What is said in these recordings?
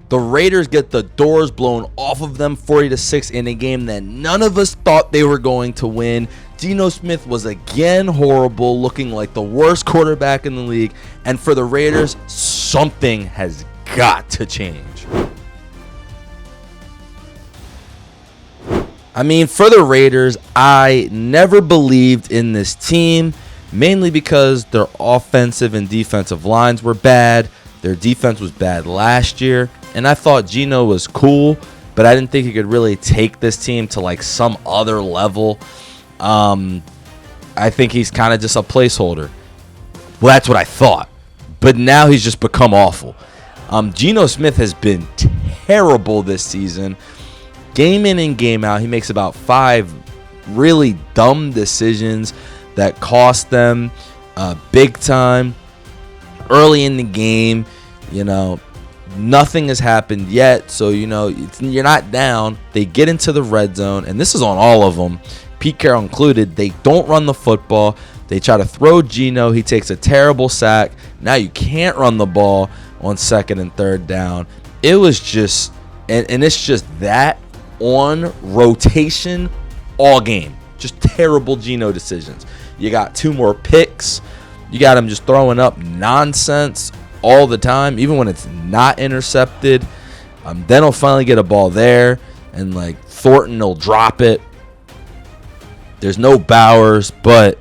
The Raiders get the doors blown off of them 40-6 in a game that none of us thought they were going to win. Geno Smith was again horrible, looking like the worst quarterback in the league. And for the Raiders, something has got to change. I mean, for the Raiders, I never believed in this team, mainly because their offensive and defensive lines were bad. Their defense was bad last year, and I thought Geno was cool, but I didn't think he could really take this team to like some other level. I think he's kind of just a placeholder. Well, that's what I thought, but now he's just become awful. Geno Smith has been terrible this season. Game in and game out, he makes about 5 really dumb decisions that cost them big time. Early in the game, nothing has happened yet. So, you're not down. They get into the red zone, and this is on all of them, Pete Carroll included. They don't run the football. They try to throw Geno. He takes a terrible sack. Now you can't run the ball on 2nd and 3rd down. It was just, and it's just that on rotation all game. Just terrible Geno decisions. You got 2 more picks. You got him just throwing up nonsense all the time, even when it's not intercepted. Then he'll finally get a ball there, and like Thornton will drop it. There's no Bowers, but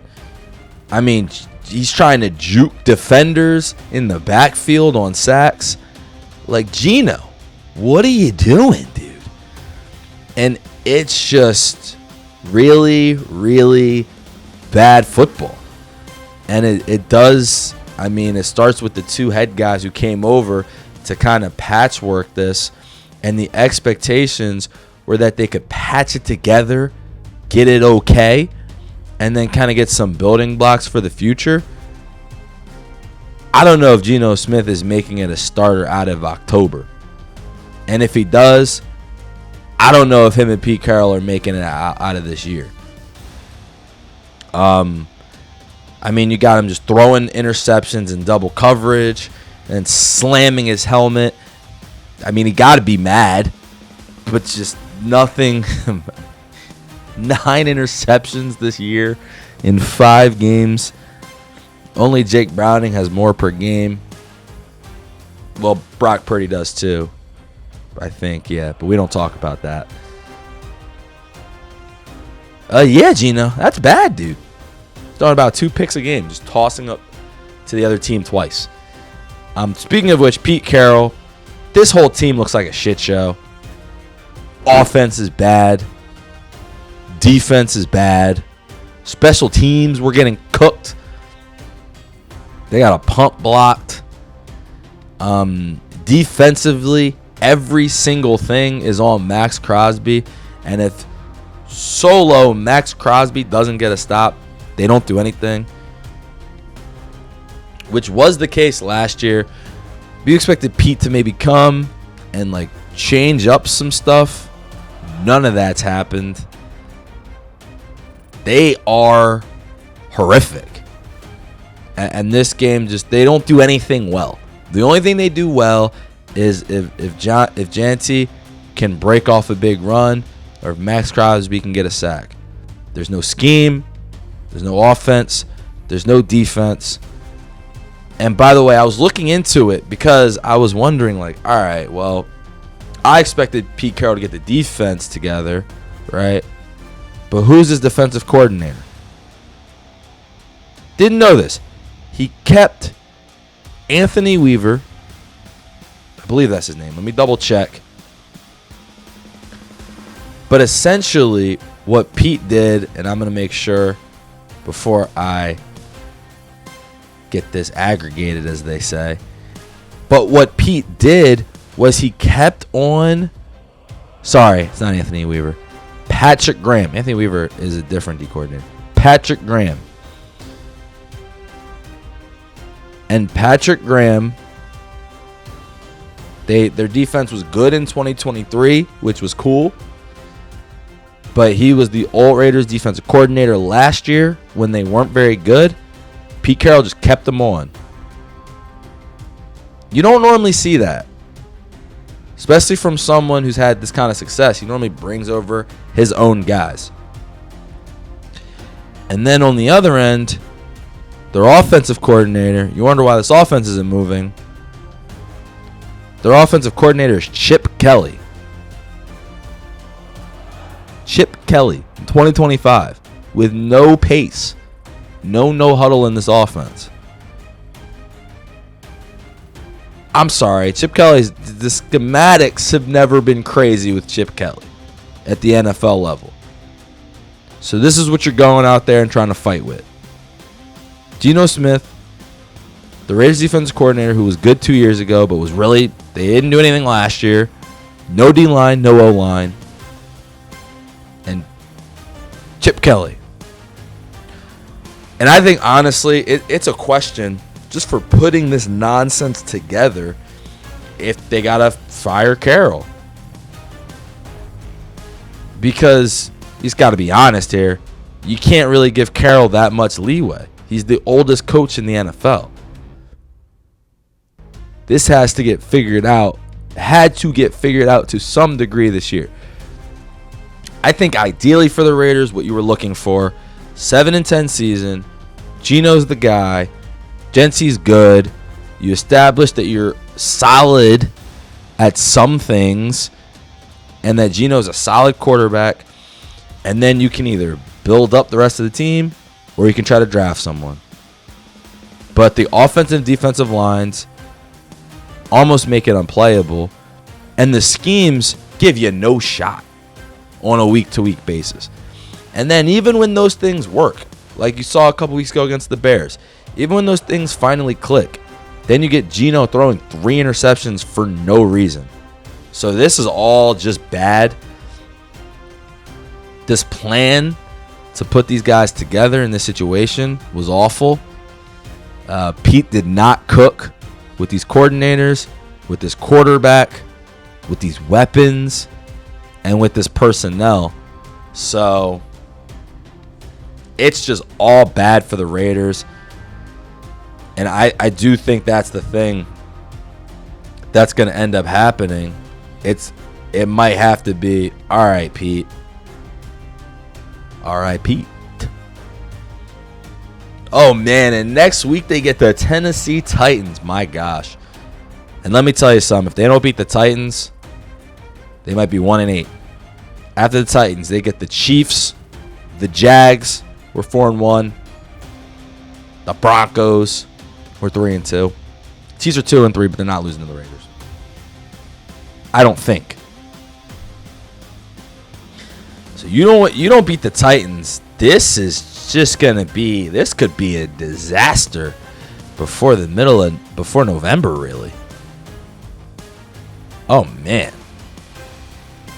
I mean, he's trying to juke defenders in the backfield on sacks. Like, Geno, what are you doing, dude? And it's just really, really bad football. And it does, I mean, it starts with the 2 head guys who came over to kind of patchwork this. And the expectations were that they could patch it together, get it okay, and then kind of get some building blocks for the future. I don't know if Geno Smith is making it a starter out of October. And if he does, I don't know if him and Pete Carroll are making it out of this year. I mean, you got him just throwing interceptions in double coverage and slamming his helmet. I mean, he got to be mad, but just nothing. 9 interceptions this year in 5 games. Only Jake Browning has more per game. Well, Brock Purdy does too, I think, yeah, but we don't talk about that. Yeah, Geno, that's bad, dude. Throwing about 2 picks a game, just tossing up to the other team twice. Speaking of which, Pete Carroll, this whole team looks like a shit show. Offense is bad. Defense is bad. Special teams, we're getting cooked. They got a punt blocked. Defensively, every single thing is on Max Crosby. And if solo Max Crosby doesn't get a stop, they don't do anything. Which was the case last year. We expected Pete to maybe come and like change up some stuff. None of that's happened. They are horrific. And this game, just they don't do anything well. The only thing they do well is if Jeanty can break off a big run, or if Max Crosby can get a sack. There's no scheme. There's no offense. There's no defense. And by the way, I was looking into it because I was wondering, like, all right, well, I expected Pete Carroll to get the defense together, right? But who's his defensive coordinator? Didn't know this. He kept Anthony Weaver. I believe that's his name. Let me double check. But essentially, what Pete did, and I'm going to make sure before I get this aggregated, as they say. But what Pete did was he kept on. Sorry, it's not Anthony Weaver. Patrick Graham. Anthony Weaver is a different D coordinator. Patrick Graham. And Patrick Graham, their defense was good in 2023, which was cool. But he was the old Raiders defensive coordinator last year when they weren't very good. Pete Carroll just kept them on. You don't normally see that. especially from someone who's had this kind of success. He normally brings over his own guys. And then on the other end, their offensive coordinator, you wonder why this offense isn't moving. Their offensive coordinator is Chip Kelly. Chip Kelly in 2025 with no pace, no huddle in this offense. I'm sorry, the schematics have never been crazy with Chip Kelly at the NFL level. So this is what you're going out there and trying to fight with. Geno Smith, the Raiders defensive coordinator, who was good 2 years ago, but they didn't do anything last year. No D-line, no O-line. And Chip Kelly. And I think, honestly, it's a question just for putting this nonsense together if they got to fire Caroll. Because he's got to be honest here. You can't really give Caroll that much leeway. He's the oldest coach in the NFL. This has to get figured out. Had to get figured out to some degree this year. I think ideally for the Raiders, what you were looking for, 7-10 season. Geno's the guy. Jeanty's good. You established that you're solid at some things, and that Geno's a solid quarterback. And then you can either build up the rest of the team, or you can try to draft someone. But the offensive and defensive lines almost make it unplayable, and the schemes give you no shot on a week-to-week basis. And then even when those things work, like you saw a couple weeks ago against the Bears, even when those things finally click, then you get Geno throwing 3 interceptions for no reason. So this is all just bad. This plan to put these guys together in this situation was awful. Pete did not cook with these coordinators, with this quarterback, with these weapons, and with this personnel. So it's just all bad for the Raiders. And I do think that's the thing that's going to end up happening. It might have to be, all right, Pete. All right, Pete. Oh, man, and next week they get the Tennessee Titans. My gosh. And let me tell you something. If they don't beat the Titans, they might be 1-8. After the Titans, they get the Chiefs, the Jags, we're 4-1. The Broncos, we're 3-2. Chiefs are 2-3, but they're not losing to the Raiders. I don't think. So you don't beat the Titans. This is just gonna be. This could be a disaster before November, really. Oh man.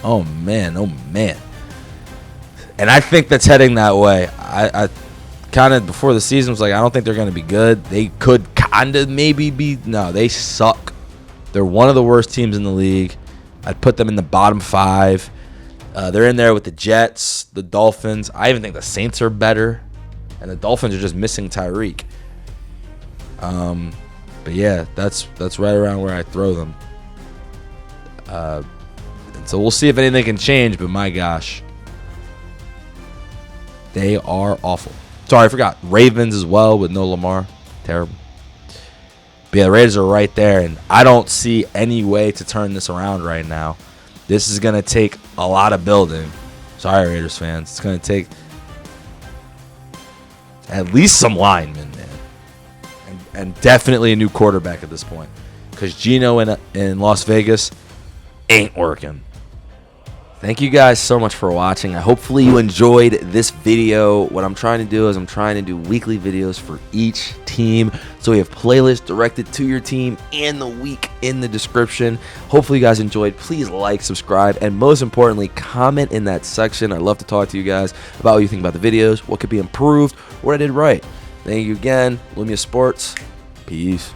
Oh man. Oh man. And I think that's heading that way. I kind of before the season was like, I don't think they're going to be good. They could kind of maybe be. No, they suck. They're one of the worst teams in the league. I'd put them in the bottom 5. They're in there with the Jets, the Dolphins. I even think the Saints are better. And the Dolphins are just missing Tyreek. But yeah, that's right around where I throw them. And so we'll see if anything can change. But my gosh. They are awful. Sorry, I forgot. Ravens as well with no Lamar. Terrible. But yeah, the Raiders are right there, and I don't see any way to turn this around right now. This is going to take a lot of building. Sorry, Raiders fans. It's going to take at least some linemen, man. And definitely a new quarterback at this point. Because Geno in Las Vegas ain't working. Thank you guys so much for watching. Hopefully you enjoyed this video. What I'm trying to do is I'm trying to do weekly videos for each team. So we have playlists directed to your team and the week in the description. Hopefully you guys enjoyed. Please like, subscribe, and most importantly, comment in that section. I'd love to talk to you guys about what you think about the videos, what could be improved, what I did right. Thank you again. Lumia Sports. Peace.